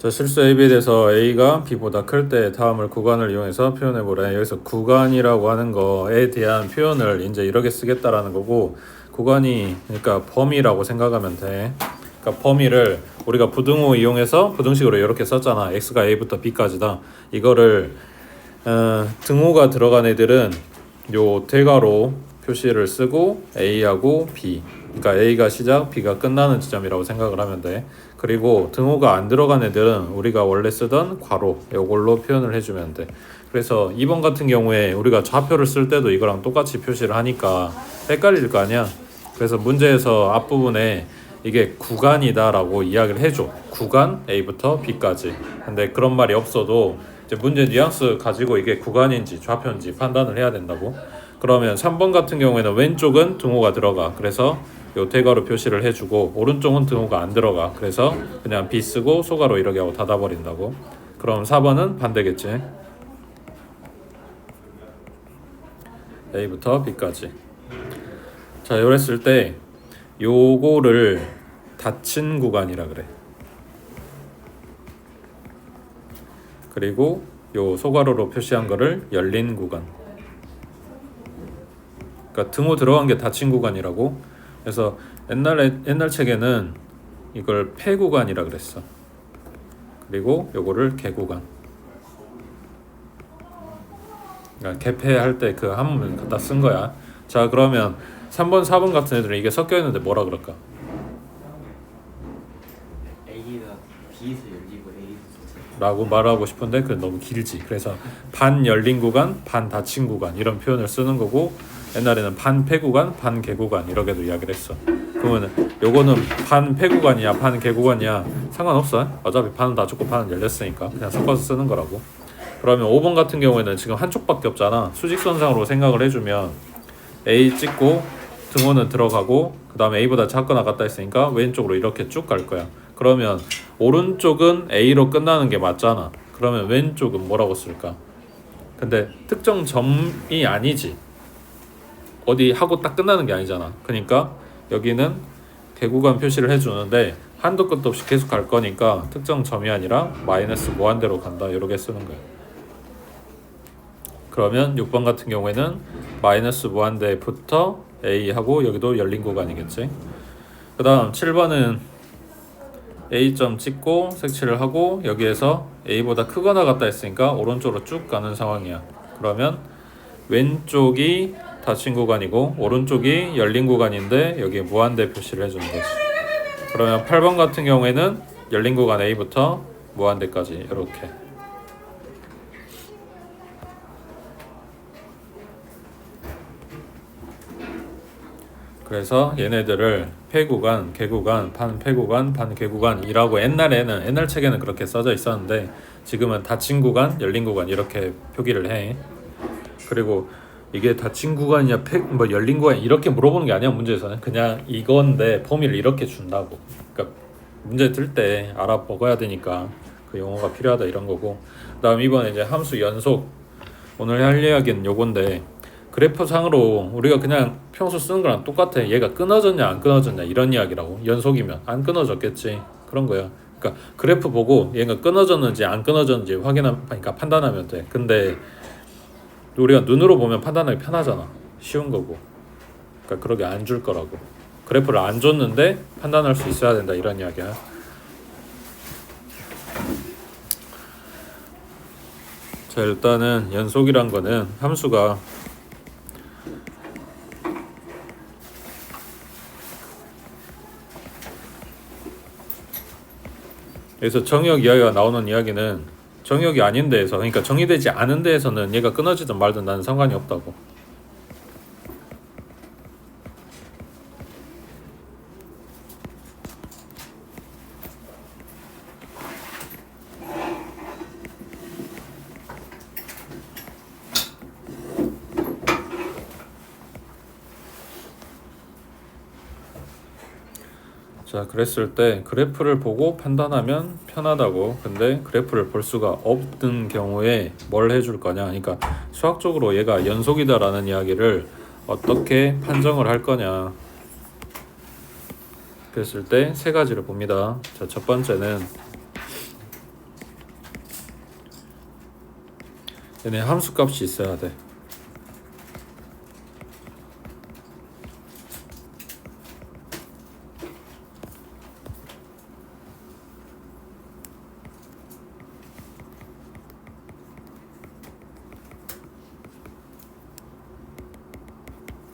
자, 실수 AB에 대해서 A가 B보다 클 때 다음을 구간을 이용해서 표현해보래. 여기서 구간이라고 하는 거에 대한 표현을 이제 이렇게 쓰겠다라는 거고, 구간이 그러니까 범위라고 생각하면 돼. 그러니까 범위를 우리가 부등호 이용해서 부등식으로 이렇게 썼잖아. X가 A부터 B까지다. 이거를 등호가 들어간 애들은 요 대괄호 표시를 쓰고 A하고 B, 그러니까 A가 시작, B가 끝나는 지점이라고 생각을 하면 돼. 그리고 등호가 안 들어간 애들은 우리가 원래 쓰던 괄호 이걸로 표현을 해주면 돼. 그래서 2번 같은 경우에 우리가 좌표를 쓸 때도 이거랑 똑같이 표시를 하니까 헷갈릴 거 아니야. 그래서 문제에서 앞부분에 이게 구간이다 라고 이야기를 해줘. 구간 A부터 B까지. 근데 그런 말이 없어도 이제 문제 뉘앙스 가지고 이게 구간인지 좌표인지 판단을 해야 된다고. 그러면 3번 같은 경우에는 왼쪽은 등호가 들어가. 그래서 요 대괄호 표시를 해주고, 오른쪽은 등호가 안 들어가. 그래서 그냥 B 쓰고 소괄호 이렇게 하고 닫아버린다고. 그럼 4번은 반대겠지. A부터 B까지. 자, 이랬을 때 요거를 닫힌 구간이라 그래. 그리고 요 소괄호로 표시한 거를 열린 구간. 그러니까 등호 들어간 게 닫힌 구간이라고. 그래서 옛날 책에는 이걸 폐구간이라 그랬어. 그리고 요거를 개구간. 그러니까 개폐할 때 그 한문을 갖다 쓴 거야. 자, 그러면 3번, 4번 같은 애들은 이게 섞여 있는데 뭐라 그럴까? A가 B에서 열리고 A에서 닫혀. 라고 말하고 싶은데 그건 너무 길지. 그래서 반 열린 구간, 반 닫힌 구간 이런 표현을 쓰는 거고, 옛날에는 반 폐구간, 반 개구간 이렇게도 이야기를 했어. 그러면 요거는 반 폐구간이야, 반 개구간이야 상관없어. 어차피 반은 닫혔고 반은 열렸으니까 그냥 섞어서 쓰는 거라고. 그러면 5번 같은 경우에는 지금 한쪽밖에 없잖아. 수직선상으로 생각을 해주면 A 찍고 등호는 들어가고, 그 다음에 A보다 작거나 같다 했으니까 왼쪽으로 이렇게 쭉 갈 거야. 그러면 오른쪽은 A로 끝나는 게 맞잖아. 그러면 왼쪽은 뭐라고 쓸까? 근데 특정 점이 아니지. 어디 하고 딱 끝나는 게 아니잖아. 그러니까 여기는 개구간 표시를 해주는데 한도 끝도 없이 계속 갈 거니까 특정 점이 아니라 마이너스 무한대로 간다 이렇게 쓰는 거야. 그러면 6번 같은 경우에는 마이너스 무한대부터 A하고 여기도 열린 구간이겠지. 그 다음 7번은 A점 찍고 색칠을 하고 여기에서 A보다 크거나 같다 했으니까 오른쪽으로 쭉 가는 상황이야. 그러면 왼쪽이 닫힌 구간이고 오른쪽이 열린 구간인데 여기에 무한대 표시를 해주는 거지. 그러면 8번 같은 경우에는 열린 구간 A부터 무한대까지 이렇게. 그래서 얘네들을 폐구간, 개구간, 반폐구간, 반개구간이라고 옛날 책에는 그렇게 써져 있었는데 지금은 닫힌 구간, 열린 구간 이렇게 표기를 해. 그리고 이게 닫힌 구간이냐 뭐 열린 구간 이렇게 물어보는 게 아니야. 문제에서는 그냥 이건데 범위를 이렇게 준다고. 그러니까 문제 들 때 알아 먹어야 되니까 그 용어가 필요하다 이런 거고. 그다음 이번에 이제 함수 연속, 오늘 할 이야기는 요건데, 그래프상으로 우리가 그냥 평소 쓰는 거랑 똑같아. 얘가 끊어졌냐 안 끊어졌냐 이런 이야기라고. 연속이면 안 끊어졌겠지 그런 거야. 그러니까 그래프 보고 얘가 끊어졌는지 안 끊어졌는지 그러니까 판단하면 돼. 근데 우리가 눈으로 보면 판단하기 편하잖아. 쉬운 거고. 그러니까 그러게 안 줄 거라고. 그래프를 안 줬는데 판단할 수 있어야 된다 이런 이야기야. 자, 일단은 연속이란 거는 함수가 여기서 정역 이야기가 나오는 이야기는 정역이 아닌 데에서, 그러니까 정의되지 않은 데에서는 얘가 끊어지든 말든 나는 상관이 없다고. 자, 그랬을 때 그래프를 보고 판단하면 편하다고. 근데 그래프를 볼 수가 없는 경우에 뭘 해줄 거냐. 그러니까 수학적으로 얘가 연속이다라는 이야기를 어떻게 판정을 할 거냐. 그랬을 때 세 가지를 봅니다. 자, 첫 번째는 얘네 함수값이 있어야 돼.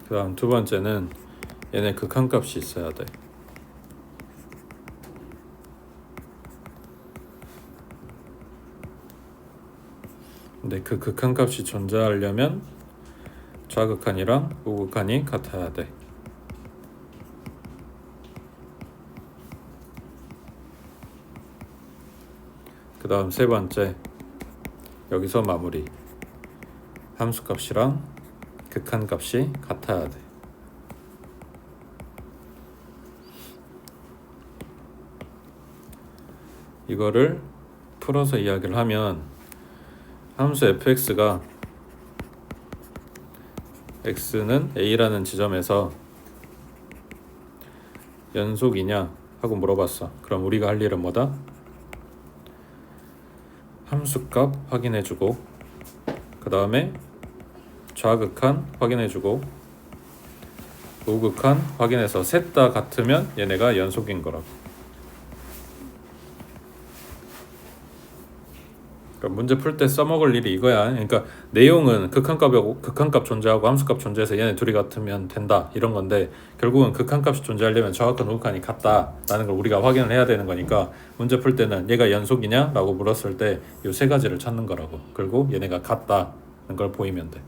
그 다음 두 번째는 얘네 극한값이 있어야 돼. 근데 그 극한값이 존재하려면 좌극한이랑 우극한이 같아야 돼. 그 다음 세 번째, 여기서 마무리. 함수값이랑 극한값이 같아야 돼. 이거를 풀어서 이야기를 하면 함수 fx가 x는 a라는 지점에서 연속이냐 하고 물어봤어. 그럼 우리가 할 일은 뭐다? 함수값 확인해주고 그 다음에 좌극한 확인해주고 우극한 확인해서 셋 다 같으면 얘네가 연속인 거라고. 그러니까 문제 풀 때 써먹을 일이 이거야. 그러니까 내용은 극한값 존재하고 함수값 존재해서 얘네 둘이 같으면 된다 이런 건데, 결국은 극한값이 존재하려면 좌극한 우극한이 같다라는 걸 우리가 확인을 해야 되는 거니까 문제 풀 때는 얘가 연속이냐 라고 물었을 때 이 세 가지를 찾는 거라고. 그리고 얘네가 같다는 걸 보이면 돼.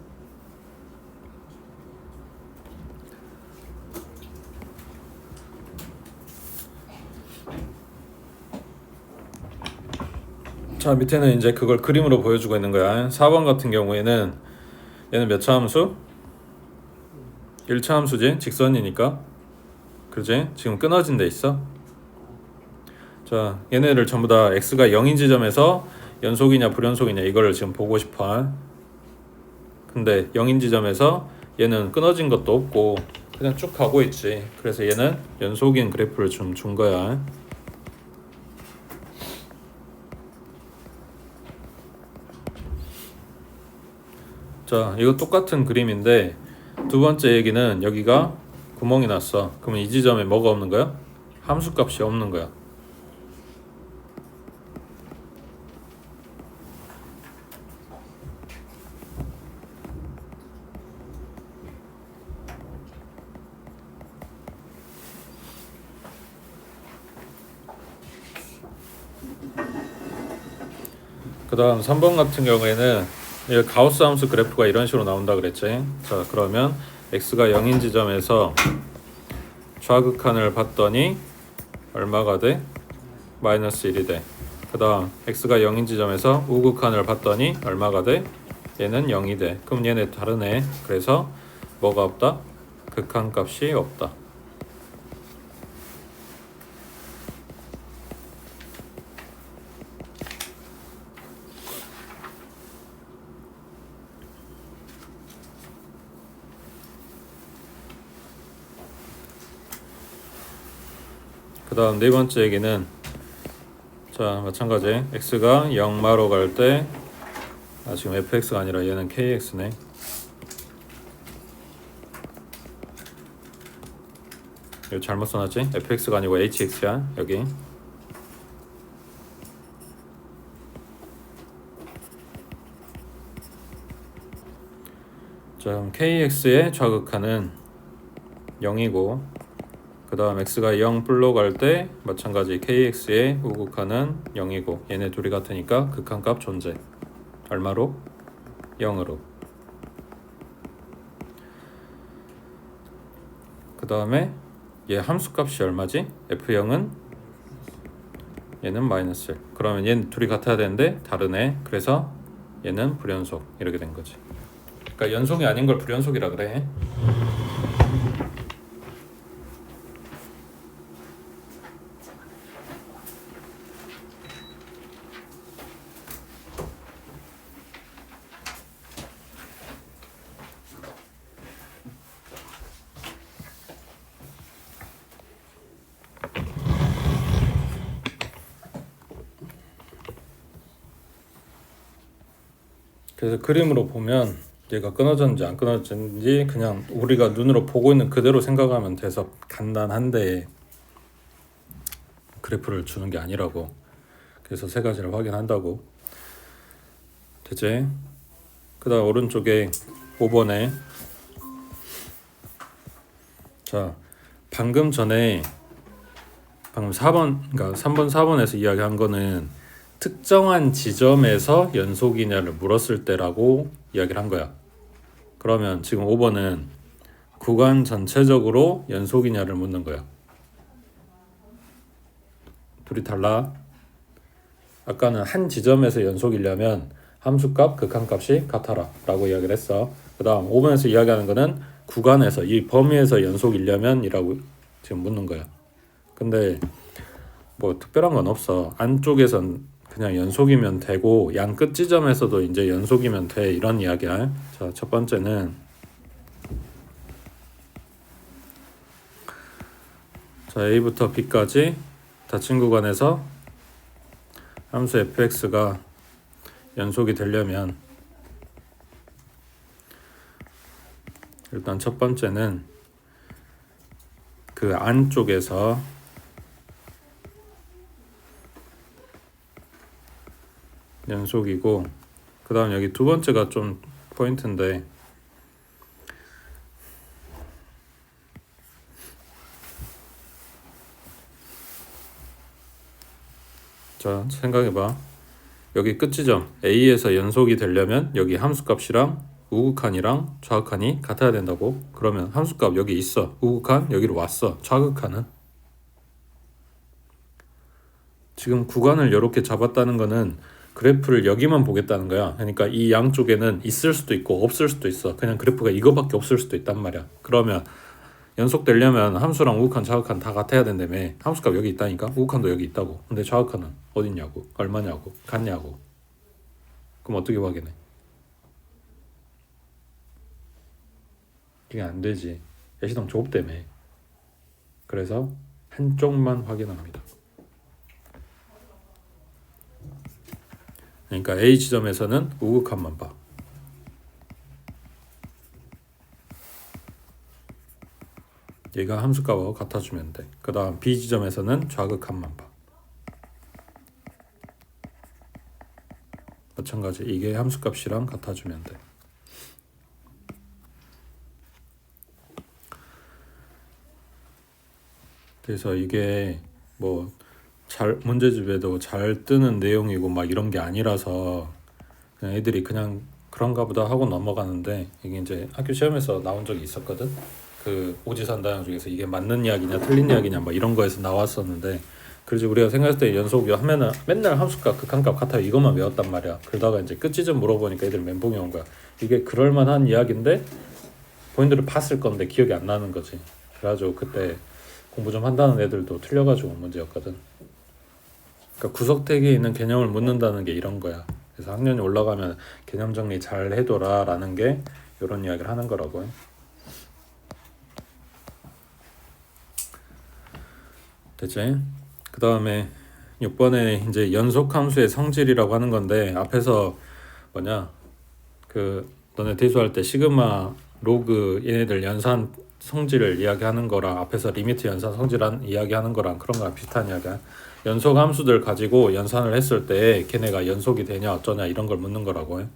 자, 밑에는 이제 그걸 그림으로 보여주고 있는 거야. 4번 같은 경우에는 얘는 몇 차 함수? 1차 함수지? 직선이니까. 그지? 지금 끊어진 데 있어. 자, 얘네를 전부 다 x가 0인 지점에서 연속이냐 불연속이냐 이거를 지금 보고 싶어. 근데 0인 지점에서 얘는 끊어진 것도 없고 그냥 쭉 가고 있지. 그래서 얘는 연속인 그래프를 좀 준 거야. 자, 이거 똑같은 그림인데 두 번째 얘기는 여기가 구멍이 났어. 그러면 이 지점에 뭐가 없는 거야? 함수값이 없는 거야. 그 다음 3번 같은 경우에는 가우스 함수 그래프가 이런 식으로 나온다 그랬지. 자, 그러면 x가 0인 지점에서 좌극한을 봤더니 얼마가 돼? 마이너스 1이 돼. 그 다음 x가 0인 지점에서 우극한을 봤더니 얼마가 돼? 얘는 0이 돼. 그럼 얘네 다르네. 그래서 뭐가 없다? 극한값이 없다. 그 다음 네 번째 얘기는, 자, 마찬가지 x가 0마로 갈 때, 지금 fx가 아니라 얘는 kx네. 이거 잘못 써놨지? fx가 아니고 hx야 여기. 자, 그럼 kx의 좌극한은 0이고 그 다음 x가 0 불로 갈 때 마찬가지 kx의 우극한은 0이고 얘네 둘이 같으니까 극한값 존재. 얼마로? 0으로. 그 다음에 얘 함수값이 얼마지? f0은 얘는 마이너스 1. 그러면 얘는 둘이 같아야 되는데 다르네. 그래서 얘는 불연속 이렇게 된 거지. 그러니까 연속이 아닌 걸 불연속이라 그래. 그래서 그림으로 보면 얘가 끊어졌는지 안 끊어졌는지 그냥 우리가 눈으로 보고 있는 그대로 생각하면 돼서 간단한데 그래프를 주는 게 아니라고. 그래서 세 가지를 확인한다고. 되지? 그 다음 오른쪽에 5번에 자 방금 4번 그러니까 3번 4번에서 이야기한 거는 특정한 지점에서 연속이냐를 물었을 때라고 이야기를 한 거야. 그러면 지금 5번은 구간 전체적으로 연속이냐를 묻는 거야. 둘이 달라. 아까는 한 지점에서 연속이려면 함수값, 극한값이 같아라 라고 이야기를 했어. 그 다음 5번에서 이야기하는 거는 구간에서 이 범위에서 연속이려면 이라고 지금 묻는 거야. 근데 뭐 특별한 건 없어. 안쪽에선 그냥 연속이면 되고 양 끝 지점에서도 이제 연속이면 돼 이런 이야기야. 자, 첫 번째는 자 A부터 B까지 닫힌 구간에서 함수 fx가 연속이 되려면 일단 첫 번째는 그 안쪽에서 연속이고 그 다음 여기 두 번째가 좀 포인트인데 자 생각해봐. 여기 끝지점 A에서 연속이 되려면 여기 함수값이랑 우극한이랑 좌극한이 같아야 된다고. 그러면 함수값 여기 있어. 우극한 여기로 왔어. 좌극한은 지금 구간을 이렇게 잡았다는 거는 그래프를 여기만 보겠다는 거야. 그러니까 이 양쪽에는 있을 수도 있고 없을 수도 있어. 그냥 그래프가 이거밖에 없을 수도 있단 말이야. 그러면 연속되려면 함수랑 우극한, 좌극한 다 같아야 된다며. 함수값 여기 있다니까. 우극한도 여기 있다고. 근데 좌극한은 어딨냐고. 얼마냐고. 같냐고. 그럼 어떻게 확인해? 이게 안 되지. 예시당 좁다며. 그래서 한쪽만 확인합니다. 그러니까 A 지점에서는 우극한만 봐. 얘가 함수값하고 같아주면 돼. 그 다음 B 지점에서는 좌극한만 봐. 마찬가지 이게 함수값이랑 같아주면 돼. 그래서 이게 뭐 잘 문제집에도 잘 뜨는 내용이고 막 이런 게 아니라서 그냥 애들이 그냥 그런가 보다 하고 넘어가는데 이게 이제 학교 시험에서 나온 적이 있었거든. 그 오지산다형 중에서 이게 맞는 이야기냐 틀린 이야기냐 뭐 이런 거에서 나왔었는데 그래서 우리가 생각했을 때 연속 하면은 맨날 함수값 극한값 같아요 이것만 외웠단 말이야. 그러다가 이제 끝지점 물어보니까 애들 멘붕이 온 거야. 이게 그럴만한 이야기인데 본인들은 봤을 건데 기억이 안 나는 거지. 그래가지고 그때 공부 좀 한다는 애들도 틀려가지고 온 문제였거든. 그러니까 구석택에 있는 개념을 묻는다는 게 이런 거야. 그래서 학년이 올라가면 개념 정리 잘 해둬라 라는 게 이런 이야기를 하는 거라고요. 됐지? 그 다음에 6번에 이제 연속함수의 성질이라고 하는 건데 앞에서 뭐냐 그 너네 대수할 때 시그마 로그 얘네들 연산 성질을 이야기하는 거랑 앞에서 리미트 연산 성질한 이야기하는 거랑 그런 거랑 비슷한 이야기야. 연속 함수들 가지고 연산을 했을 때 걔네가 연속이 되냐 어쩌냐 이런 걸 묻는 거라고 해.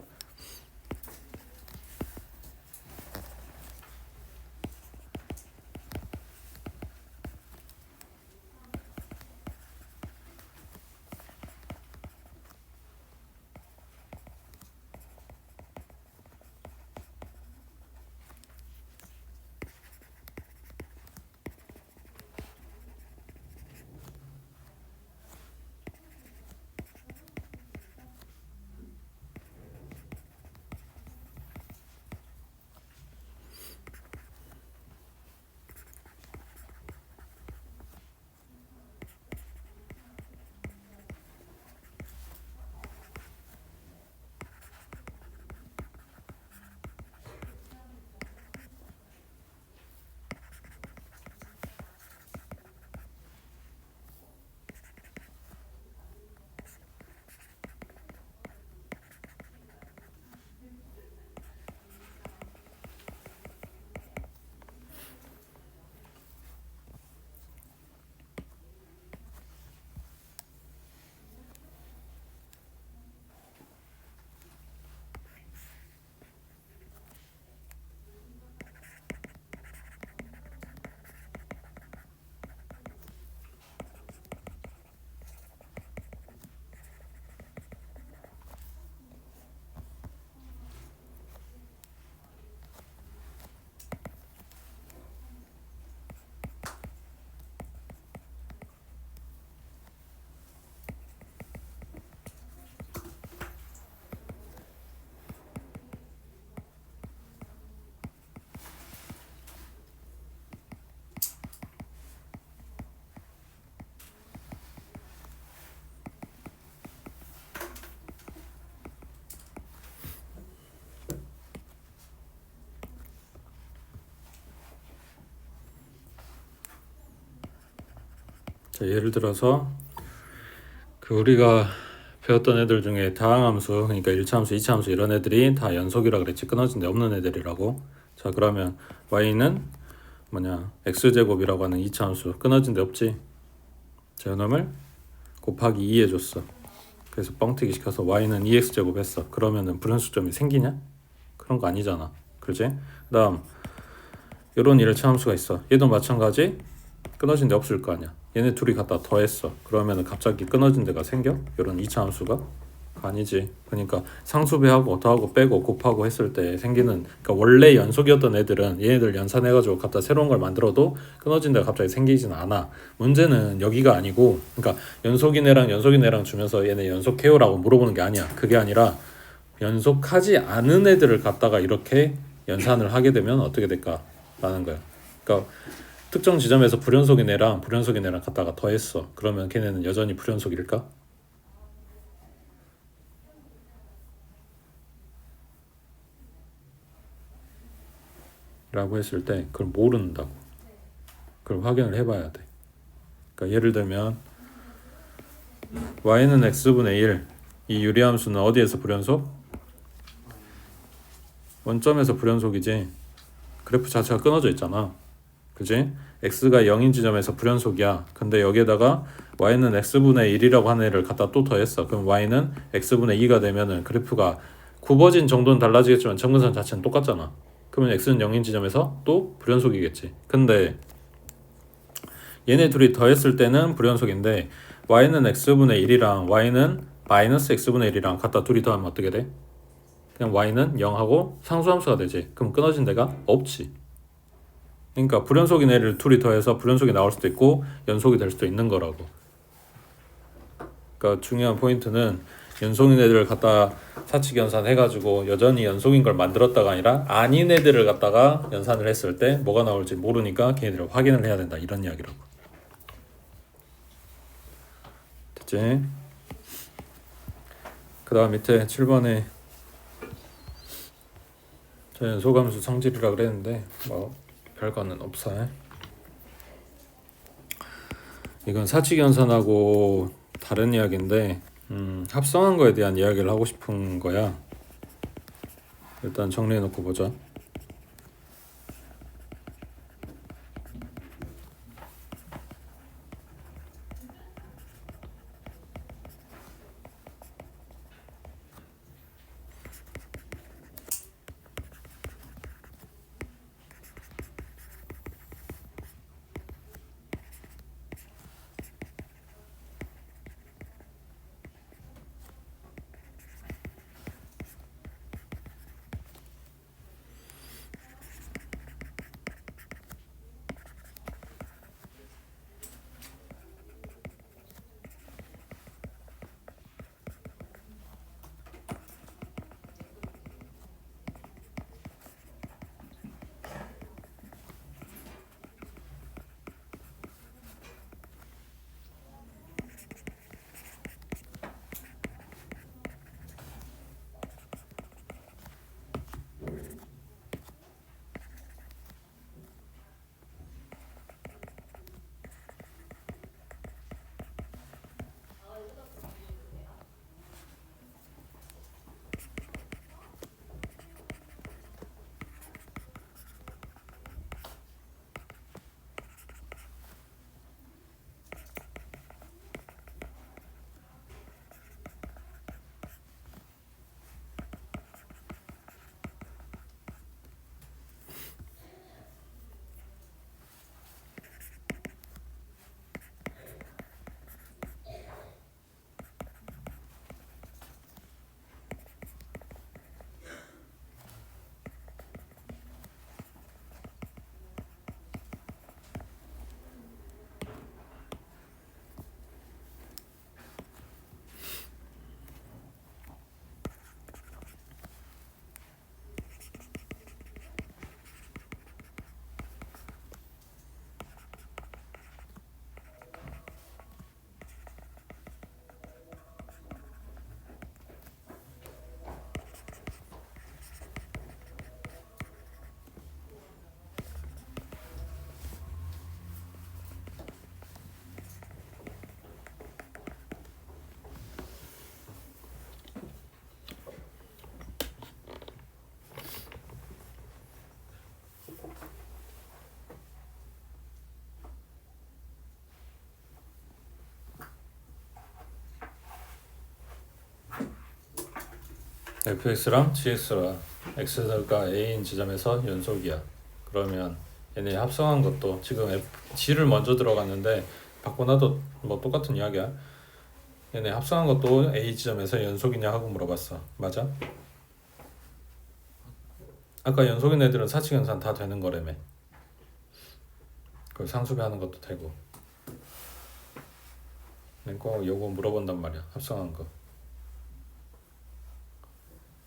자, 예를 들어서 그 우리가 배웠던 애들 중에 다항함수, 그러니까 1차함수, 2차함수 이런 애들이 다 연속이라 그랬지. 끊어진 데 없는 애들이라고. 자, 그러면 y는 뭐냐, x제곱이라고 하는 2차함수 끊어진 데 없지. 자, 이놈을 곱하기 2 해줬어. 그래서 뻥튀기 시켜서 y는 2x제곱 했어. 그러면은 불연속점이 생기냐? 그런 거 아니잖아. 그렇지? 그 다음 이런 1차 함수가 있어. 얘도 마찬가지 끊어진 데 없을 거 아니야. 얘네 둘이 갖다 더했어. 그러면은 갑자기 끊어진 데가 생겨? 이런 2차 함수가? 아니지. 그러니까 상수배하고 더하고 빼고 곱하고 했을 때 생기는, 그러니까 원래 연속이었던 애들은 얘네들 연산해가지고 갖다 새로운 걸 만들어도 끊어진 데가 갑자기 생기진 않아. 문제는 여기가 아니고, 그러니까 연속인 애랑 주면서 얘네 연속해요라고 물어보는 게 아니야. 그게 아니라 연속하지 않은 애들을 갖다가 이렇게 연산을 하게 되면 어떻게 될까라는 거야. 그러니까 특정 지점에서 불연속인 애랑 갖다가 더했어. 그러면 걔네는 여전히 불연속일까? 라고 했을 때 그걸 모른다고. 그걸 확인을 해봐야 돼. 그러니까 예를 들면 y는 x분의 1, 이 유리함수는 어디에서 불연속? 원점에서 불연속이지. 그래프 자체가 끊어져 있잖아. 그지? x가 0인 지점에서 불연속이야. 근데 여기에다가 y는 x분의 1이라고 하는 애를 갖다 또 더했어. 그럼 y는 x분의 2가 되면은 그래프가 굽어진 정도는 달라지겠지만 점근선 자체는 똑같잖아. 그러면 x는 0인 지점에서 또 불연속이겠지. 근데 얘네 둘이 더했을 때는 불연속인데 y는 x분의 1이랑 y는 마이너스 x분의 1이랑 갖다 둘이 더하면 어떻게 돼? 그냥 y는 0하고 상수함수가 되지. 그럼 끊어진 데가 없지. 그러니까 불연속인 애를 둘이 더해서 불연속이 나올 수도 있고 연속이 될 수도 있는 거라고. 그러니까 중요한 포인트는 연속인 애들을 갖다 사칙 연산해가지고 여전히 연속인 걸 만들었다가 아니라 아닌 애들을 갖다가 연산을 했을 때 뭐가 나올지 모르니까 걔네들을 확인을 해야 된다, 이런 이야기라고. 됐지? 그 다음 밑에 7번에 저는 소감수 성질이라 그랬는데 뭐 별거는 없어. 이건 사칙 연산하고 다른 이야기인데 합성한 거에 대한 이야기를 하고 싶은 거야. 일단 정리해 놓고 보자. fx랑 gx가 x가 a인 지점에서 연속이야. 그러면 얘네 합성한 것도 지금 g를 먼저 들어갔는데 바꿔놔도 뭐 똑같은 이야기야. 얘네 합성한 것도 a 지점에서 연속이냐 하고 물어봤어. 맞아? 아까 연속인 애들은 사칙연산 다 되는 거라며. 그 상수배하는 것도 되고. 꼭 요거 물어본단 말이야. 합성한 거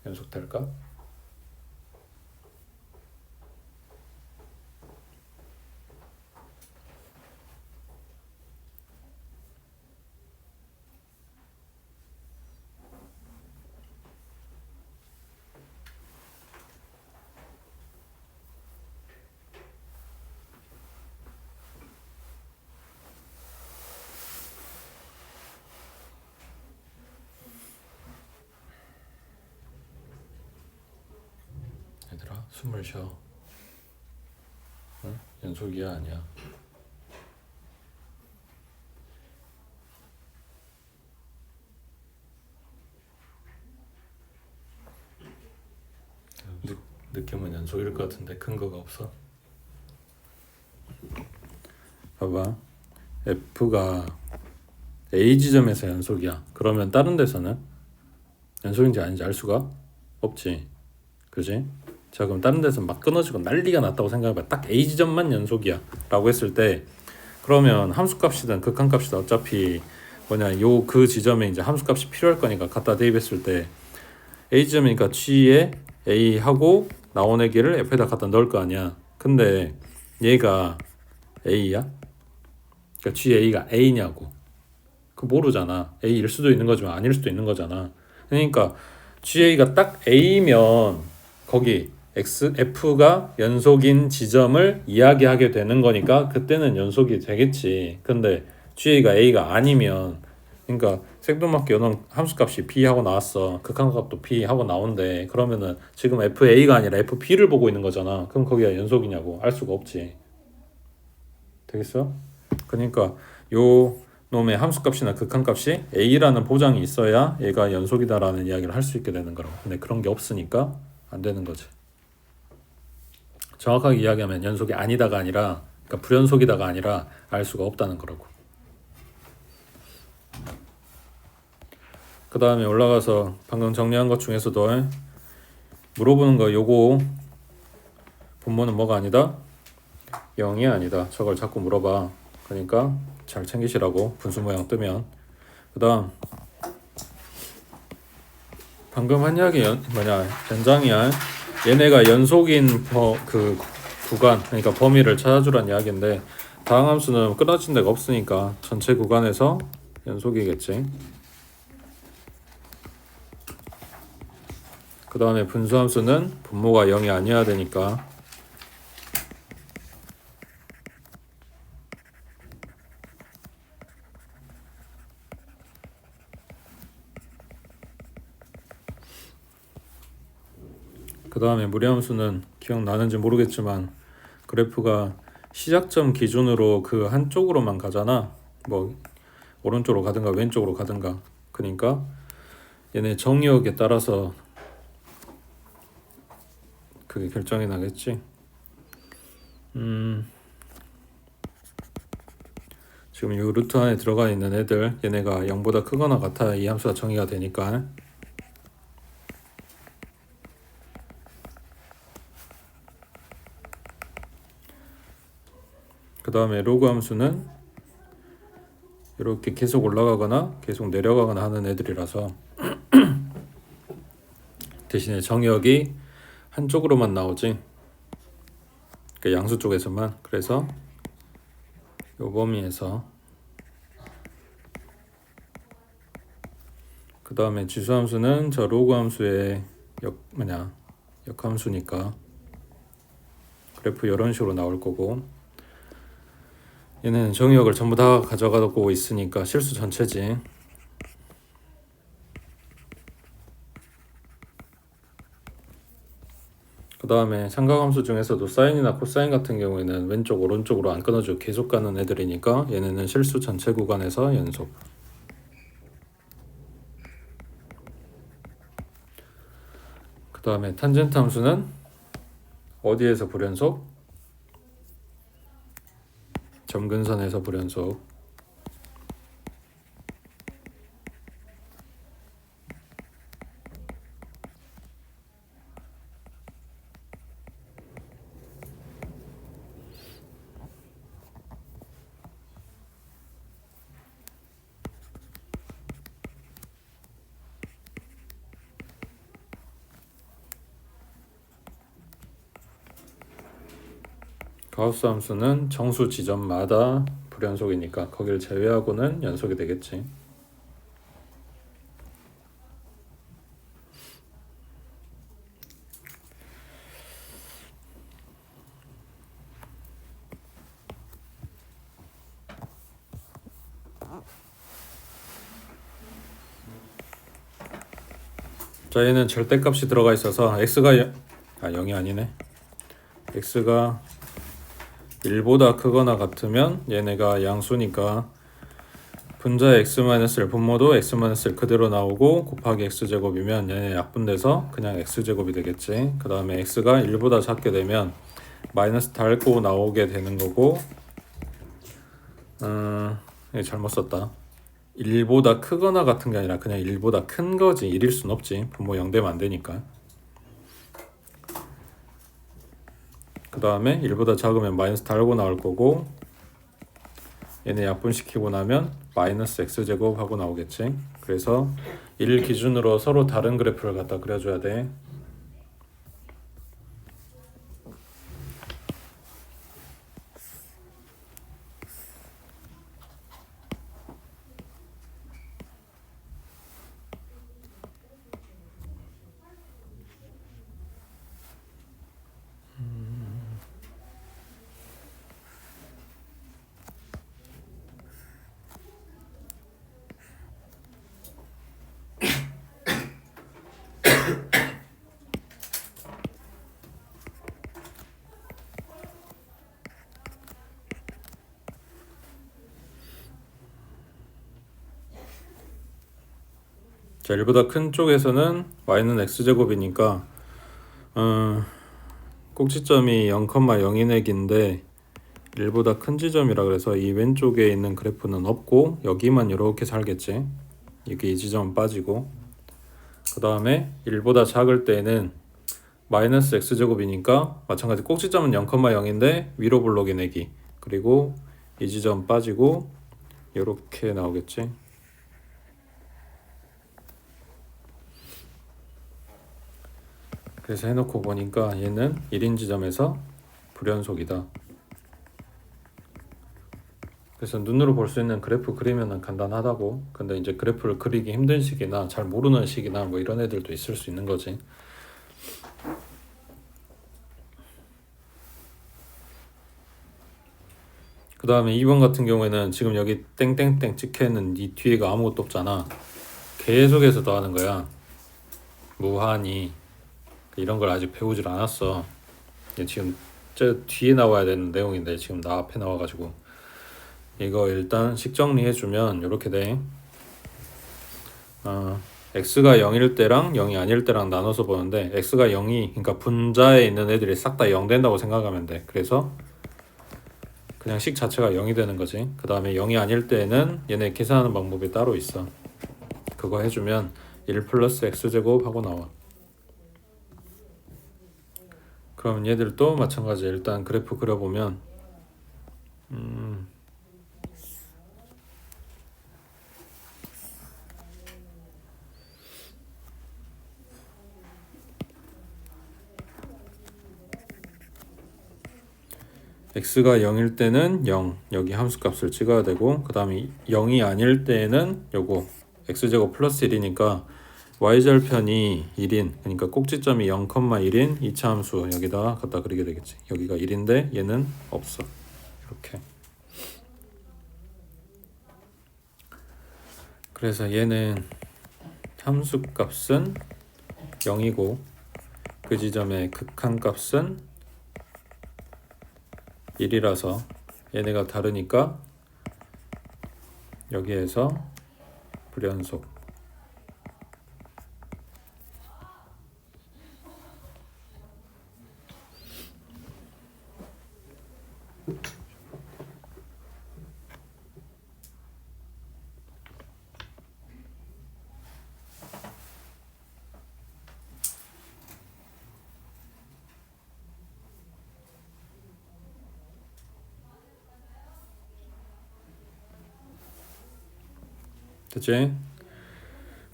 연속될까? 얘들아 숨을 쉬어. 응? 연속이야 아니야? 느낌은 연속일 것 같은데 근거가 없어. 봐봐. F가 A 지점에서 연속이야. 그러면 다른 데서는 연속인지 아닌지 알 수가 없지. 그지? 자 그럼 다른 데서 막 끊어지고 난리가 났다고 생각해봐. 딱 A 지점만 연속이야 라고 했을 때 그러면 함수값이든 극한값이든 어차피 요 그 지점에 이제 함수값이 필요할 거니까 갖다 대입했을 때 A 지점이니까 G에 A 하고 나온 애기를 F에다 갖다 넣을 거 아니야. 근데 얘가 A야? 그러니까 GA가 A냐고. 그 모르잖아. A일 수도 있는 거지만 아닐 수도 있는 거잖아. 그러니까 GA가 딱 A면 거기 F가 연속인 지점을 이야기하게 되는 거니까 그때는 연속이 되겠지. 근데 GA가 A가 아니면 그러니까 생뚱맞게 연원 함수값이 B 하고 나왔어. 극한값도 B 하고 나온대. 그러면은 지금 FA가 아니라 FB를 보고 있는 거잖아. 그럼 거기가 연속이냐고 알 수가 없지. 되겠어? 그러니까 요 놈의 함수값이나 극한값이 A라는 보장이 있어야 얘가 연속이다라는 이야기를 할 수 있게 되는 거라고. 근데 그런 게 없으니까 안 되는 거지. 정확하게 이야기하면 연속이 아니다가 아니라 그러니까 불연속이다가 아니라 알 수가 없다는 거라고. 그 다음에 올라가서 방금 정리한 것 중에서도 물어보는 거 요거 분모는 뭐가 아니다? 0이 아니다. 저걸 자꾸 물어봐. 그러니까 잘 챙기시라고 분수 모양 뜨면. 그 다음 방금 한 이야기 연장이야. 얘네가 연속인 그 구간 그러니까 범위를 찾아주란 이야기인데 다항 함수는 끊어진 데가 없으니까 전체 구간에서 연속이겠지. 그 다음에 분수 함수는 분모가 0이 아니어야 되니까 그 다음에 무리함수는 기억나는지 모르겠지만 그래프가 시작점 기준으로 그 한쪽으로만 가잖아. 뭐 오른쪽으로 가든가 왼쪽으로 가든가. 그러니까 얘네 정의역에 따라서 그게 결정이 나겠지. 지금 이 루트 안에 들어가 있는 애들 얘네가 0보다 크거나 같아야 이 함수가 정의가 되니까. 그 다음에 로그 함수는 이렇게 계속 올라가거나 계속 내려가거나 하는 애들이라서 대신에 정의역이 한쪽으로만 나오지. 그러니까 양수 쪽에서만. 그래서 요 범위에서 그 다음에 지수함수는 저 로그 함수의 역함수니까 그래프 이런 식으로 나올 거고 얘는 정의역을 전부 다 가져가고 있으니까 실수 전체지. 그 다음에 삼각함수 중에서도 사인이나 코사인 같은 경우에는 왼쪽 오른쪽으로 안 끊어지고 계속 가는 애들이니까 얘네는 실수 전체 구간에서 연속. 그 다음에 탄젠트 함수는 어디에서 불연속? 점근선에서 불연속. 가우스 함수는 정수 지점마다 불연속이니까 거기를 제외하고는 연속이 되겠지. 자, 얘는 절대값이 들어가 있어서 x가 0이 아니네. x가 1보다 크거나 같으면 얘네가 양수니까 분자의 x-1 분모도 x-1 그대로 나오고 곱하기 x제곱이면 얘네 약분돼서 그냥 x제곱이 되겠지. 그 다음에 x가 1보다 작게 되면 마이너스 달고 나오게 되는 거고, 이게 잘못 썼다. 1보다 크거나 같은 게 아니라 그냥 1보다 큰 거지. 1일 순 없지. 분모 0 되면 안 되니까. 그 다음에 1보다 작으면 마이너스 달고 나올 거고, 얘네 약분시키고 나면 마이너스 x제곱 하고 나오겠지. 그래서 1 기준으로 서로 다른 그래프를 갖다 그려줘야 돼. 자, 1보다 큰 쪽에서는 y는 x제곱이니까 꼭지점이 0,0인 액인데 1보다 큰 지점이라 그래서 이 왼쪽에 있는 그래프는 없고 여기만 이렇게 살겠지. 이게 이 지점은 빠지고, 그 다음에 1보다 작을 때는 마이너스 x제곱이니까 마찬가지 꼭지점은 0,0인데 위로 블록이 내기, 그리고 이 지점 빠지고 이렇게 나오겠지. 그래서 해놓고 보니까 얘는 1인 지점에서 불연속이다. 그래서 눈으로 볼 수 있는 그래프 그리면 간단하다고. 근데 이제 그래프를 그리기 힘든 시기나 잘 모르는 시기나 뭐 이런 애들도 있을 수 있는 거지. 그 다음에 2번 같은 경우에는 지금 여기 땡땡땡 찍혀있는 이 뒤에가 아무것도 없잖아. 계속해서 더하는 거야. 무한히. 이런 걸 아직 배우질 않았어. 지금 저 뒤에 나와야 되는 내용인데 지금 나 앞에 나와가지고, 이거 일단 식정리해주면 이렇게 돼. x가 0일 때랑 0이 아닐 때랑 나눠서 보는데, x가 0이 그러니까 분자에 있는 애들이 싹 다 0 된다고 생각하면 돼. 그래서 그냥 식 자체가 0이 되는 거지. 그 다음에 0이 아닐 때는 얘네 계산하는 방법이 따로 있어. 그거 해주면 1 플러스 x제곱 하고 나와. 그러면 얘들도 마찬가지. 일단 그래프 그려보면 x가 0일 때는 0, 여기 함수값을 찍어야 되고, 그 다음에 0이 아닐 때는 요거 x제곱 플러스 1이니까 y절편이 1인, 그러니까 꼭지점이 0,1인 2차 함수 여기다 갖다 그리게 되겠지. 여기가 1인데 얘는 없어. 이렇게. 그래서 얘는 함수값은 0이고 그 지점의 극한값은 1이라서 얘네가 다르니까 여기에서 불연속. 됐지?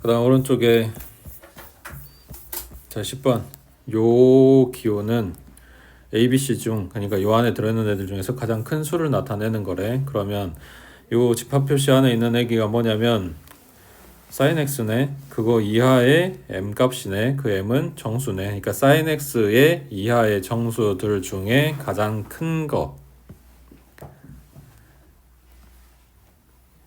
그 다음 오른쪽에 자 10번 요 기호는 A, B, C 중 그러니까 요 안에 들어있는 애들 중에서 가장 큰 수를 나타내는 거래. 그러면 요 집합 표시 안에 있는 애기가 뭐냐면 sin x네. 그거 이하의 m 값이네. 그 m은 정수네. 그러니까 sin x의 이하의 정수들 중에 가장 큰 거.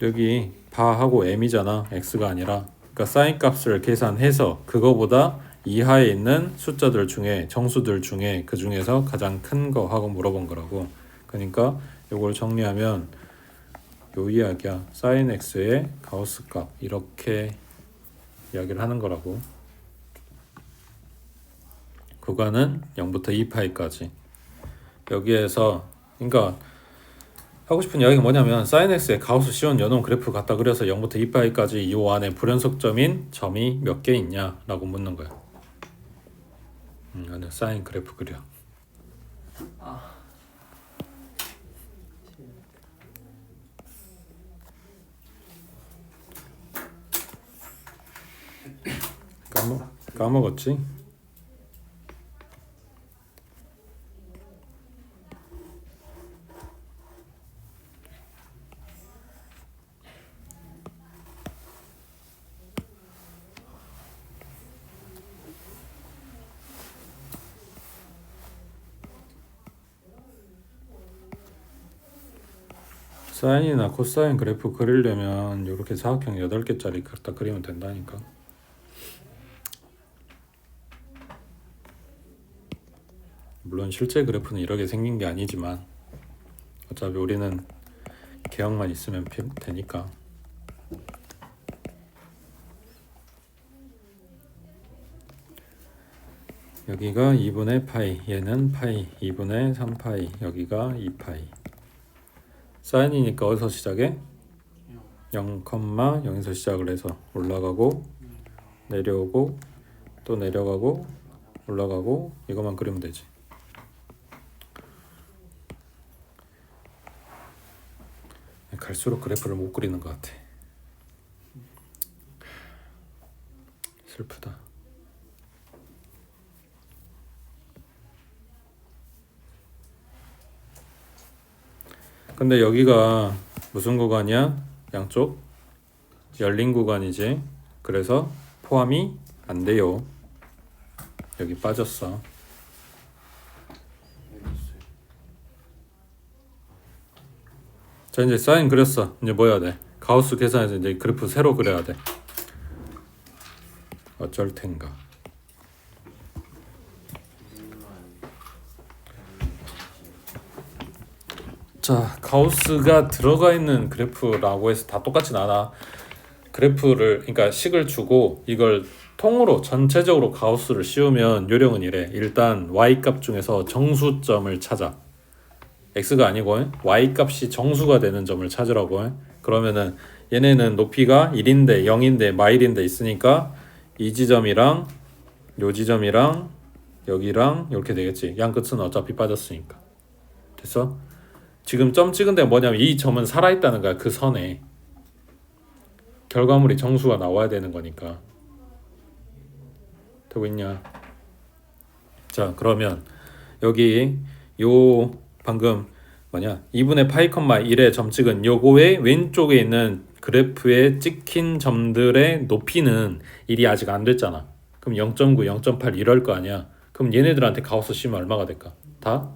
여기 바하고 m이잖아. x가 아니라. 그러니까 sin 값을 계산해서 그거보다 이하에 있는 숫자들 중에 정수들 중에 그 중에서 가장 큰 거 하고 물어본 거라고. 그러니까 요걸 정리하면 요 이야기야. sin x의 가우스 값 이렇게 이야기를 하는 거라고. 구간은 0부터 2파이까지. 여기에서 그러니까 하고 싶은 이야기가 뭐냐면 sin x의 가우스 시온 연원 그래프 갖다 그려서 0부터 2파이까지 요 안에 불연속점인 점이 몇 개 있냐라고 묻는 거야. 안에 사인 그래프 그려. 까먹었지? 사인이나 코사인 그래프 그리려면 이렇게 사각형 8개짜리 갖다 그리면 된다니까. 물론 실제 그래프는 이렇게 생긴 게 아니지만 어차피 우리는 개형만 있으면 되니까. 여기가 2분의 파이, 얘는 파이, 2분의 3파이, 여기가 2파이. 사인이니까 어디서 시작해? 0,0에서 시작을 해서 올라가고 내려오고 또 내려가고 올라가고 이것만 그리면 되지. 갈수록 그래프를 못 그리는 것 같아. 슬프다. 근데 여기가 무슨 구간이야? 양쪽 열린 구간이지. 그래서 포함이 안 돼요. 여기 빠졌어. 자 이제 사인 그렸어. 이제 뭐 해야 돼? 가우스 계산해서 이제 그래프 새로 그려야 돼. 어쩔 텐가. 자 가우스가 들어가 있는 그래프라고 해서 다 똑같진 않아. 그래프를 그러니까 식을 주고 이걸 통으로 전체적으로 가우스를 씌우면 요령은 이래. 일단 y 값 중에서 정수점을 찾아. x가 아니고 y 값이 정수가 되는 점을 찾으라고. 그러면은 얘네는 높이가 1인데 0인데 마일인데 있으니까 이 지점이랑 요 지점이랑 여기랑 이렇게 되겠지. 양 끝은 어차피 빠졌으니까. 됐어? 지금 점 찍은 데가 뭐냐면 이 점은 살아있다는 거야. 그 선에 결과물이 정수가 나와야 되는 거니까. 되고 있냐? 자 그러면 여기 요 방금 뭐냐 2분의 파이 컴마 1의 점 찍은 요거의 왼쪽에 있는 그래프에 찍힌 점들의 높이는 1이 아직 안 됐잖아. 그럼 0.9, 0.8 이럴 거 아니야. 그럼 얘네들한테 가우스 씌우면 얼마가 될까? 다?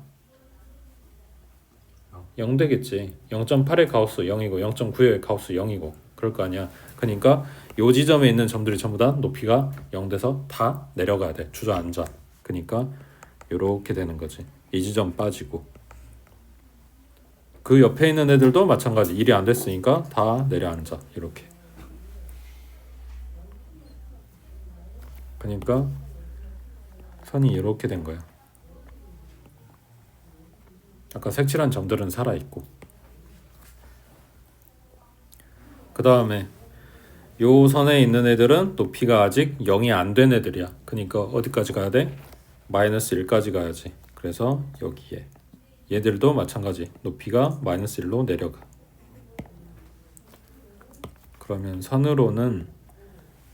0 되겠지. 0.8의 가우스 0이고 0.9의 가우스 0이고 그럴 거 아니야. 그러니까 요 지점에 있는 점들이 전부 다 높이가 0 돼서 다 내려가야 돼. 주저앉아. 그러니까 요렇게 되는 거지. 이 지점 빠지고 그 옆에 있는 애들도 마찬가지. 1이 안 됐으니까 다 내려앉아. 이렇게. 그러니까 선이 이렇게 된 거야. 아까 색칠한 점들은 살아있고 그 다음에 요 선에 있는 애들은 높이가 아직 0이 안 된 애들이야. 그러니까 어디까지 가야 돼? 마이너스 1까지 가야지. 그래서 여기에 얘들도 마찬가지. 높이가 마이너스 1로 내려가. 그러면 선으로는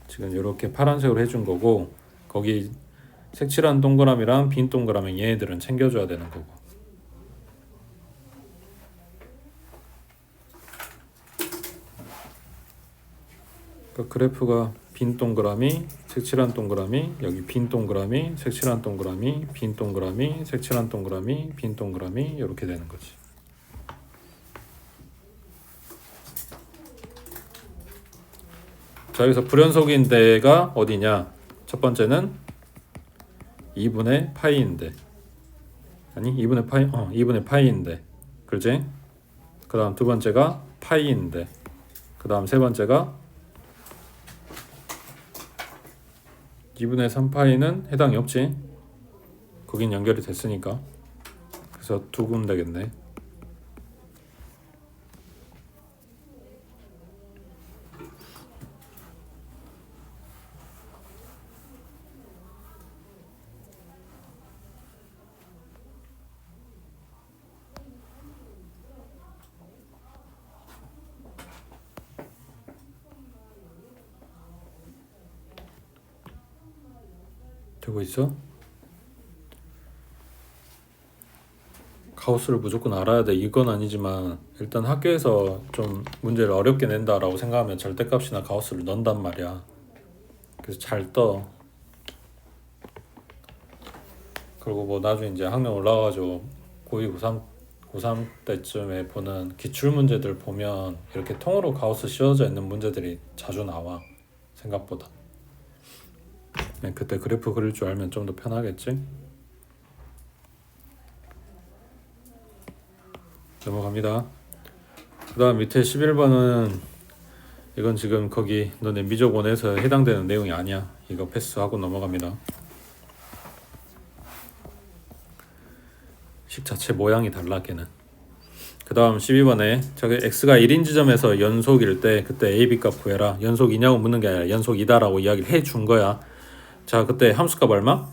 지금 이렇게 파란색으로 해준 거고, 거기 색칠한 동그라미랑 빈 동그라미 얘네들은 챙겨줘야 되는 거고. 그러니까 그래프가 빈 동그라미, 색칠한 동그라미, 여기 빈 동그라미, 색칠한 동그라미, 빈 동그라미, 색칠한 동그라미, 빈 동그라미 이렇게 되는 거지. 자, 여기서 불연속인데가 어디냐? 첫 번째는 2분의 파이인데, 아니 2분의 파이, 2분의 파이인데, 그렇지? 그 다음 두 번째가 파이인데, 그 다음 세 번째가 2분의 3파이는 해당이 없지. 거긴 연결이 됐으니까. 그래서 두 군데겠네. 되고 있어? 가우스를 무조건 알아야 돼. 이건 아니지만 일단 학교에서 좀 문제를 어렵게 낸다라고 생각하면 절대값이나 가우스를 넣는단 말이야. 그래서 잘 떠. 그리고 뭐 나중에 이제 학년 올라가가지고 고2, 고3 때쯤에 보는 기출 문제들 보면 이렇게 통으로 가우스 씌워져 있는 문제들이 자주 나와. 생각보다. 그때 그래프 그릴 줄 알면 좀 더 편하겠지? 넘어갑니다. 그 다음 밑에 11번은 이건 지금 거기 너네 미적원에서 해당되는 내용이 아니야. 이거 패스하고 넘어갑니다. 식 자체 모양이 달라 걔는. 그 다음 12번에 저기 x가 1인 지점에서 연속일 때 그때 a, b 값 구해라. 연속이냐고 묻는 게 아니라 연속이다라고 이야기를 해준 거야. 자, 그때 함수값 얼마?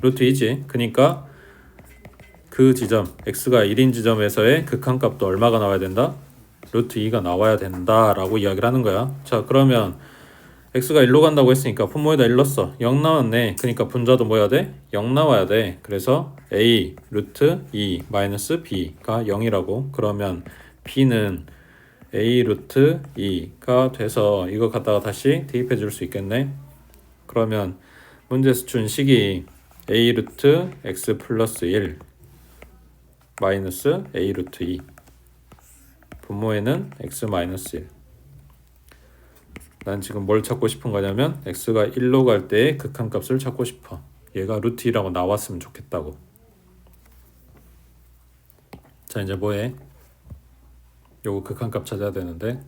루트 2지. 그러니까 그 지점 x가 1인 지점에서의 극한값도 얼마가 나와야 된다? 루트 2가 나와야 된다라고 이야기를 하는 거야. 자, 그러면 x가 1로 간다고 했으니까 분모에다 1 넣었어. 0 나왔네. 그러니까 분자도 뭐 해야 돼? 0 나와야 돼. 그래서 a 루트 2 마이너스 b가 0이라고. 그러면 b는 a 루트 2가 돼서 이거 갖다가 다시 대입해 줄 수 있겠네. 그러면 문제에서 준 식이 a 루트 x 플러스 1 마이너스 a 루트 2 분모에는 x 마이너스 1. 난 지금 뭘 찾고 싶은 거냐면 x가 1로 갈 때의 극한값을 찾고 싶어. 얘가 루트 2라고 나왔으면 좋겠다고. 자, 이제 뭐해? 요거 극한값 찾아야 되는데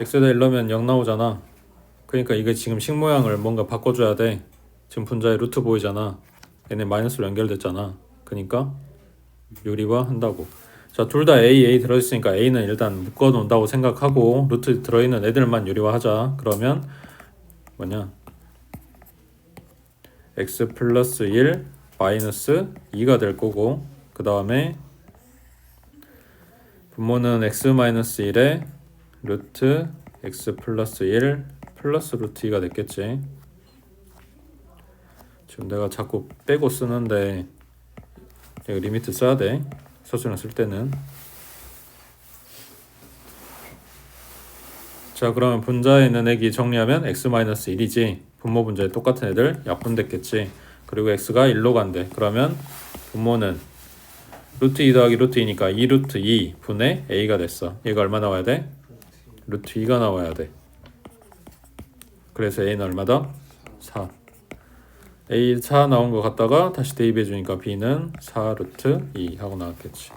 x에다 1 넣으면 0 나오잖아. 그러니까 이게 지금 식 모양을 뭔가 바꿔줘야 돼. 지금 분자에 루트 보이잖아. 얘네 마이너스로 연결됐잖아. 그러니까 유리화 한다고. 자, 둘 다 A 들어있으니까 A는 일단 묶어놓는다고 생각하고 루트 들어있는 애들만 유리화하자. 그러면 뭐냐? x 플러스 1 마이너스 2가 될 거고 그 다음에 분모는 x 마이너스 1에 루트 x 플러스 1 플러스 루트 2가 됐겠지. 지금 내가 자꾸 빼고 쓰는데 이거 리미트 써야 돼. 서술형 쓸 때는. 자, 그러면 분자에 있는 액이 정리하면 x-1이지. 분모 분자에 똑같은 애들 약분됐겠지. 그리고 x가 1로 간대. 그러면 분모는 루트 2 더하기 루트 2니까 2 루트 2 분의 a가 됐어. 얘가 얼마 나와야 돼? 루트 2가 나와야 돼. 그래서 a는 얼마다? 4. a 4 나온 거 갖다가 다시 대입해 주니까 b는 4 루트 2 하고 나왔겠지.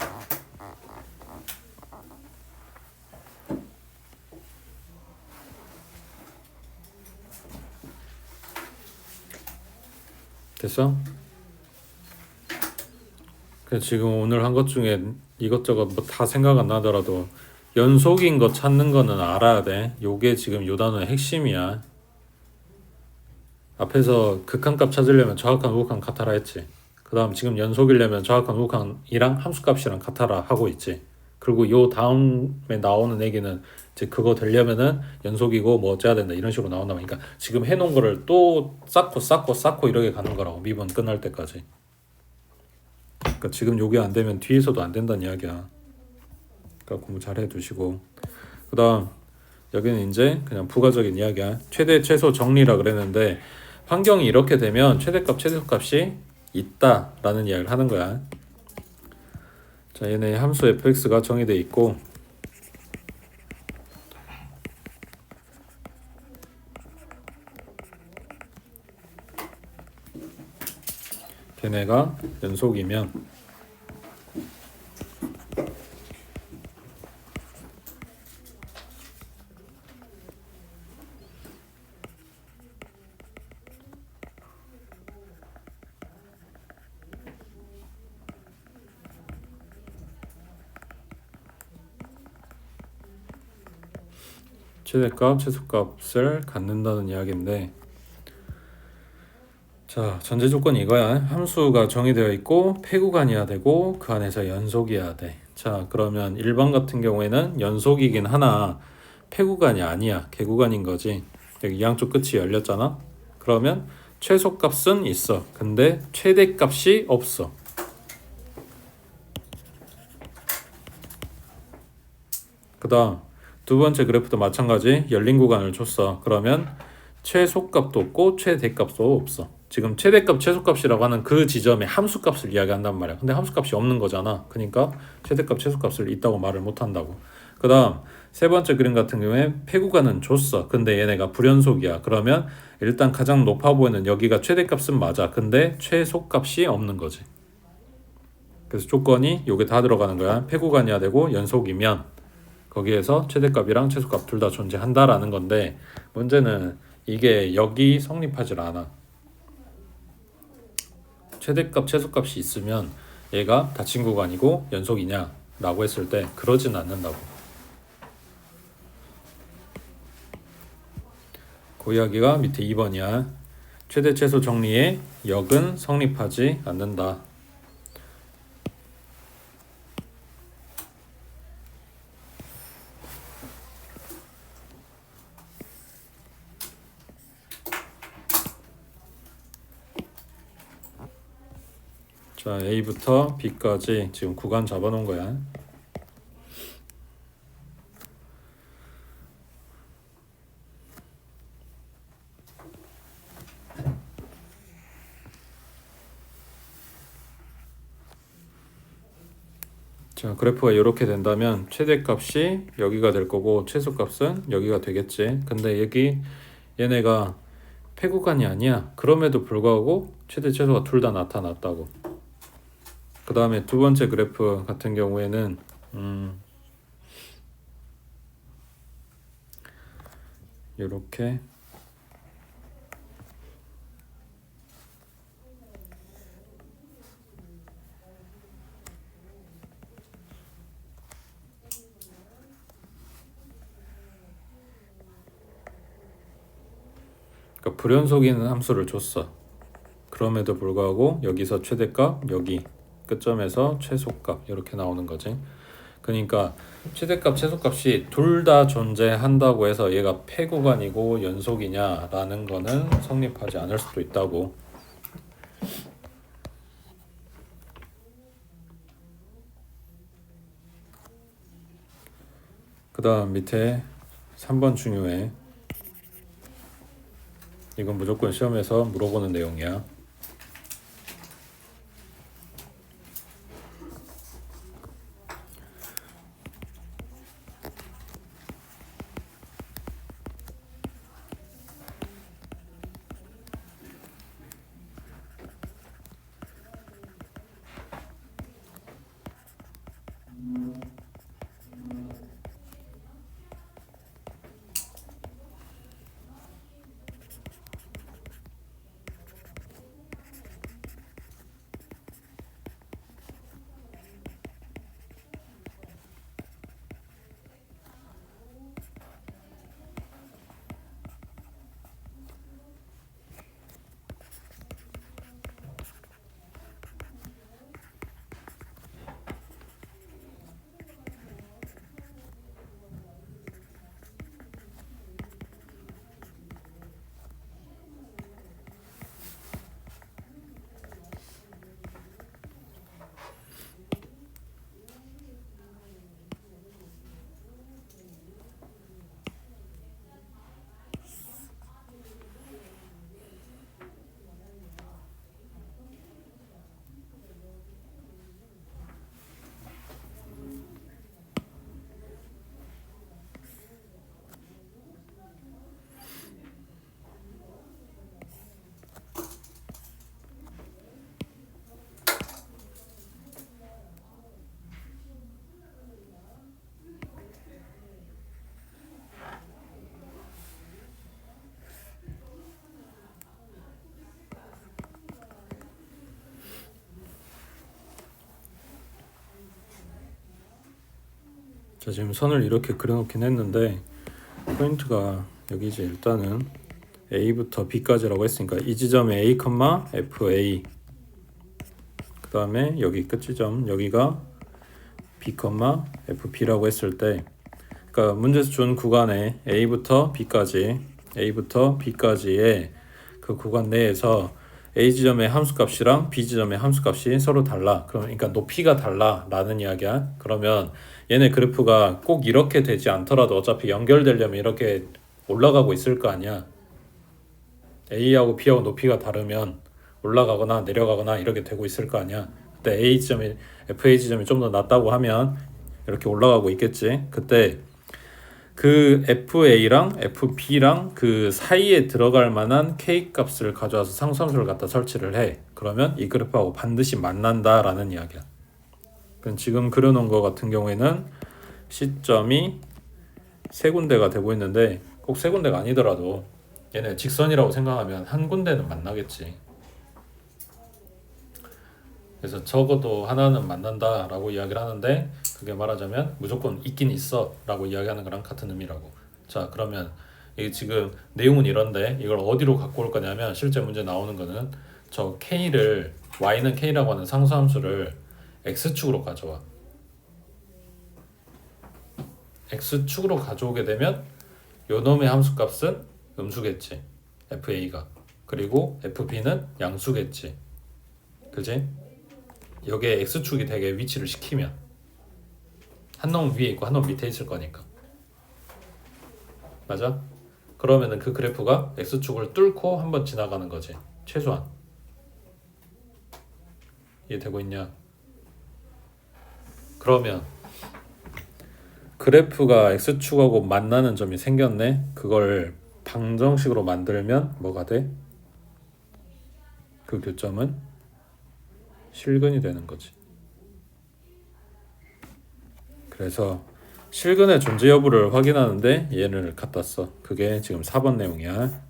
됐어? 그래서 지금 오늘 한 것 중에 이것저것 뭐 다 생각 안 나더라도 연속인 거 찾는 거는 알아야 돼. 요게 지금 요 단어의 핵심이야. 앞에서 극한값 찾으려면 정확한 우극한 같아라 했지. 그 그 다음 지금 연속이려면 정확한 우극한이랑 함수값이랑 같아라 하고 있지. 그리고 요 다음에 나오는 얘기는 이제 그거 되려면은 연속이고 뭐 어째야 된다 이런 식으로 나온다. 그러니까 지금 해놓은 거를 또 쌓고 이렇게 가는 거라고. 미분 끝날 때까지. 그러니까 지금 요게 안 되면 뒤에서도 안 된다는 이야기야. 그러니까 공부 잘 해두시고. 그 다음 여기는 이제 그냥 부가적인 이야기야. 최대 최소 정리라 그랬는데 환경이 이렇게 되면 최대값 최소값이 있다라는 이야기를 하는 거야. 자, 얘네 함수 fx가 정의되어 있고 걔네가 연속이면 최대값 최소값을 갖는다는 이야기인데, 자, 전제 조건이 이거야. 함수가 정의되어 있고 폐구간이어야 되고 그 안에서 연속이어야 돼. 자, 그러면 1번 같은 경우에는 연속이긴 하나 폐구간이 아니야. 개구간인 거지. 여기 양쪽 끝이 열렸잖아. 그러면 최소값은 있어. 근데 최대값이 없어. 그 다음 두 번째 그래프도 마찬가지. 열린 구간을 줬어. 그러면 최소값도 없고 최대값도 없어. 지금 최대값 최소값이라고 하는 그 지점에 함수값을 이야기한단 말이야. 근데 함수값이 없는 거잖아. 그러니까 최대값 최소값을 있다고 말을 못한다고. 그 다음 세 번째 그림 같은 경우에 폐구간은 줬어. 근데 얘네가 불연속이야. 그러면 일단 가장 높아 보이는 여기가 최대값은 맞아. 근데 최소값이 없는 거지. 그래서 조건이 요게 다 들어가는 거야. 폐구간이어야 되고 연속이면 거기에서 최대값이랑 최소값 둘 다 존재한다라는 건데, 문제는 이게 여기 성립하질 않아. 최대값 최소값이 있으면 얘가 닫힌 구간이고 연속이냐 라고 했을 때 그러진 않는다고. 그 이야기가 밑에 2번이야. 최대 최소 정리의 역은 성립하지 않는다. 자, A부터 B까지 지금 구간 잡아놓은 거야. 자, 그래프가 이렇게 된다면 최대값이 여기가 될 거고 최소값은 여기가 되겠지. 근데 여기 얘네가 폐구간이 아니야. 그럼에도 불구하고 최대 최소가 둘 다 나타났다고. 그 다음에 두 번째 그래프 같은 경우에는 이렇게 그러니까 불연속인 함수를 줬어. 그럼에도 불구하고 여기서 최대값, 여기 끝점에서 최소값 이렇게 나오는 거지. 그러니까 최대값, 최소값이 둘 다 존재한다고 해서 얘가 폐구간이고 연속이냐라는 거는 성립하지 않을 수도 있다고. 그 다음 밑에 3번 중요해. 이건 무조건 시험에서 물어보는 내용이야. 자, 지금 선을 이렇게 그려놓긴 했는데 포인트가 여기지. 일단은 A부터 B까지라고 했으니까 이 지점에 A, FA, 그 다음에 여기 끝지점 여기가 B, FB라고 했을 때, 그러니까 문제에서 준 구간에 A부터 B까지의 그 구간 내에서 A 지점의 함수값이랑 B 지점의 함수값이 서로 달라. 그러니까 높이가 달라라는 이야기야. 그러면 얘네 그래프가 꼭 이렇게 되지 않더라도 어차피 연결되려면 이렇게 올라가고 있을 거 아니야. A하고 B하고 높이가 다르면 올라가거나 내려가거나 이렇게 되고 있을 거 아니야. 그때 A 지점이 FA 지점이 좀 더 낮다고 하면 이렇게 올라가고 있겠지. 그때 그 FA랑 FB랑 그 사이에 들어갈 만한 K 값을 가져와서 상수함수를 갖다 설치를 해. 그러면 이 그래프하고 반드시 만난다라는 이야기야. 그럼 지금 그려놓은 거 같은 경우에는 시점이 세 군데가 되고 있는데 꼭 세 군데가 아니더라도 얘네 직선이라고 생각하면 한 군데는 만나겠지. 그래서 적어도 하나는 만난다라고 이야기를 하는데, 그게 말하자면 무조건 있긴 있어라고 이야기하는 거랑 같은 의미라고. 자, 그러면 이게 지금 내용은 이런데 이걸 어디로 갖고 올 거냐면, 실제 문제 나오는 거는 저 K를, Y는 K라고 하는 상수함수를 X축으로 가져와. X축으로 가져오게 되면 요 놈의 함수값은 음수겠지, FA가. 그리고 FB는 양수겠지, 그지? 여기에 X축이 되게 위치를 시키면 한 놈 위에 있고 한 놈 밑에 있을 거니까. 맞아? 그러면은 그 그래프가 X축을 뚫고 한번 지나가는 거지, 최소한. 이해되고 있냐? 그러면 그래프가 X축하고 만나는 점이 생겼네. 그걸 방정식으로 만들면 뭐가 돼? 그 교점은 실근이 되는 거지. 그래서 실근의 존재 여부를 확인하는데 얘를 갖다 써. 그게 지금 4번 내용이야.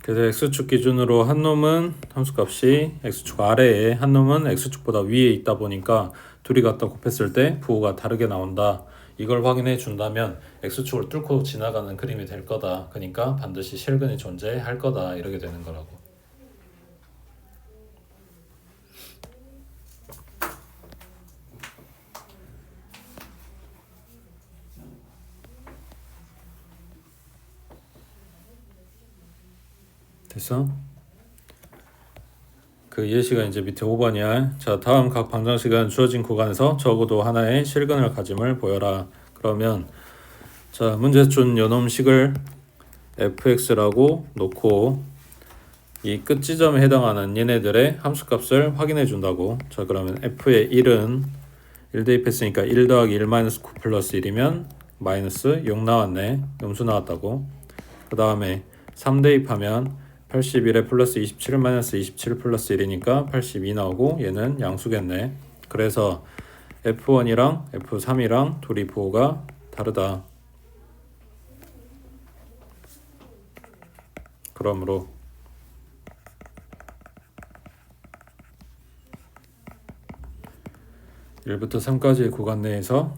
그래서 X축 기준으로 한 놈은 함수값이 X축 아래에, 한 놈은 X축보다 위에 있다 보니까 둘이 갖다 곱했을 때 부호가 다르게 나온다. 이걸 확인해 준다면 X축을 뚫고 지나가는 그림이 될 거다. 그러니까 반드시 실근이 존재할 거다. 이렇게 되는 거라고. 됐어? 그 예시가 이제 밑에 5번이야. 자, 다음 각 방정식은 주어진 구간에서 적어도 하나의 실근을 가짐을 보여라. 그러면 자, 문제에서 준 요놈식을 fx라고 놓고 이 끝지점에 해당하는 얘네들의 함수값을 확인해 준다고. 자, 그러면 f의 1은 1 대입했으니까 1 더하기 1 마이너스 9 플러스 1이면 마이너스 6 나왔네. 음수 나왔다고. 그 다음에 3 대입하면 81에 플러스 27 마이너스 27 플러스 1이니까 82 나오고, 얘는 양수겠네. 그래서 F1이랑 F3이랑 둘이 부호가 다르다. 그러므로 1부터 3까지의 구간 내에서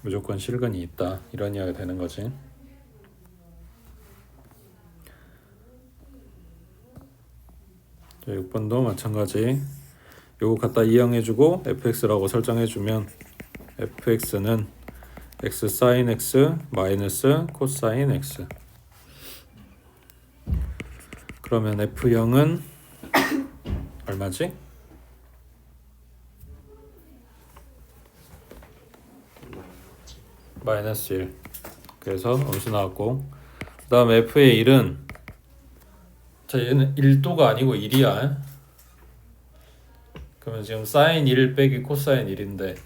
무조건 실근이 있다 이런 이야기가 되는 거지. 자, 6번도 마찬가지. 요거 갖다 이항해주고 fx라고 설정해주면 fx는 x sin x 마이너스 코사인 x. 그러면 f0은 얼마지? 마이너스 1. 그래서 음수 나왔고, 그 다음에 f의 1은 자 얘는 1도가 아니고 1이야. 그러면 지금 sin 1 빼기 코사인 1인데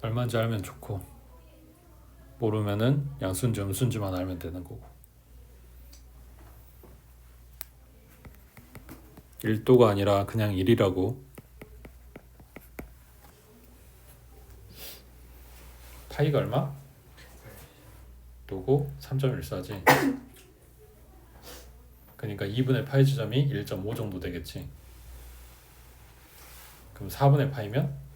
얼마인지 알면 좋고, 모르면은 양수인지 음수인지만 알면 되는 거고. 1도가 아니라 그냥 1이라고. 파이가 얼마? 도고 3.14지. 그러니까 2분의 파이 지점이 1.5 정도 되겠지. 그럼 4분의 파이면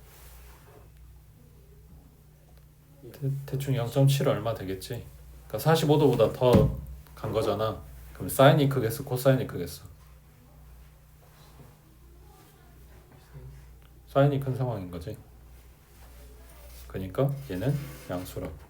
대충 0.7 얼마 되겠지. 그러니까 45도보다 더 간 거잖아. 그럼 사인이 크겠어, 코사인이 크겠어? 사인이 큰 상황인 거지. 그러니까 얘는 양수라고.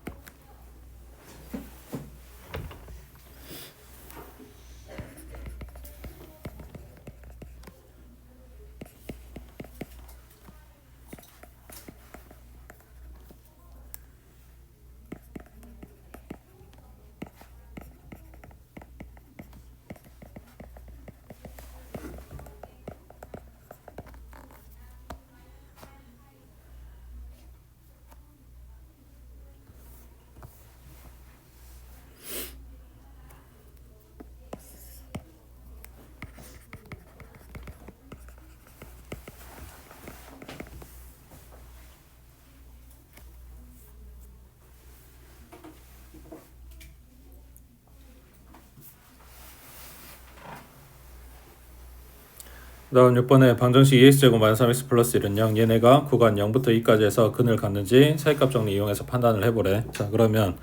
다음 6번에 방정식 2x제곱 -3x 플러스 1은 0. 얘네가 구간 0부터 2까지 해서 근을 갖는지 사이값 정리 이용해서 판단을 해보래. 자 그러면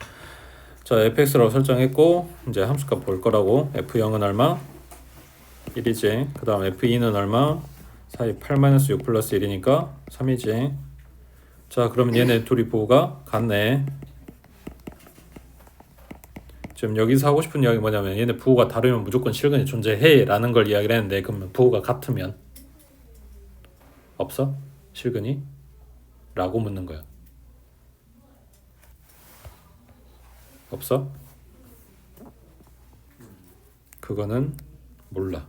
자 fx라고 설정했고 이제 함수값 볼 거라고. f0은 얼마? 1이지. 그 다음 f2는 얼마? 사이 8-6 플러스 1이니까 3이지. 자 그러면 얘네 둘이 부호가 같네. 지금 여기서 하고 싶은 이야기 뭐냐면 얘네 부호가 다르면 무조건 실근이 존재해 라는 걸 이야기를 했는데, 그러면 부호가 같으면 없어? 실근이? 라고 묻는 거야. 없어? 그거는 몰라.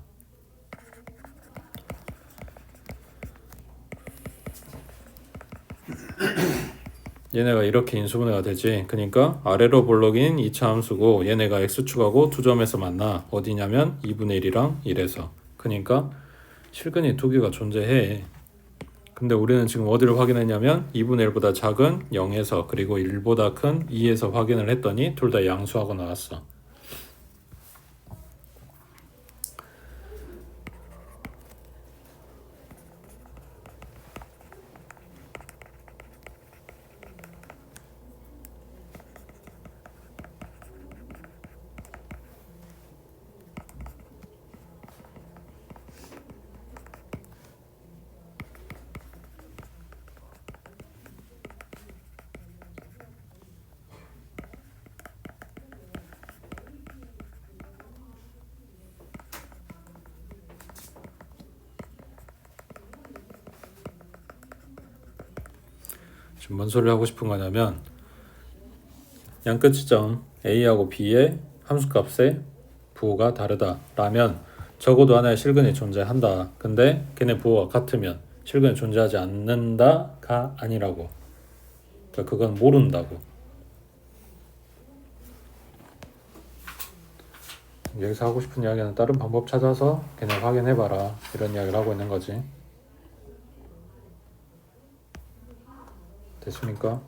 얘네가 이렇게 인수분해가 되지. 그러니까 아래로 볼록인 2차 함수고 얘네가 x축하고 두 점에서 만나. 어디냐면 2분의 1이랑 1에서. 그러니까 실근이 두 개가 존재해. 근데 우리는 지금 어디를 확인했냐면 2분의 1보다 작은 0에서 그리고 1보다 큰 2에서 확인을 했더니 둘 다 양수하고 나왔어. 지금 뭔 소리를 하고 싶은 거냐면 양끝 지점 A하고 B의 함수값의 부호가 다르다 라면 적어도 하나의 실근이 존재한다. 근데 걔네 부호가 같으면 실근이 존재하지 않는다가 아니라고. 그러니까 그건 모른다고. 여기서 하고 싶은 이야기는 다른 방법 찾아서 걔네 확인해봐라 이런 이야기를 하고 있는 거지. 됐습니까?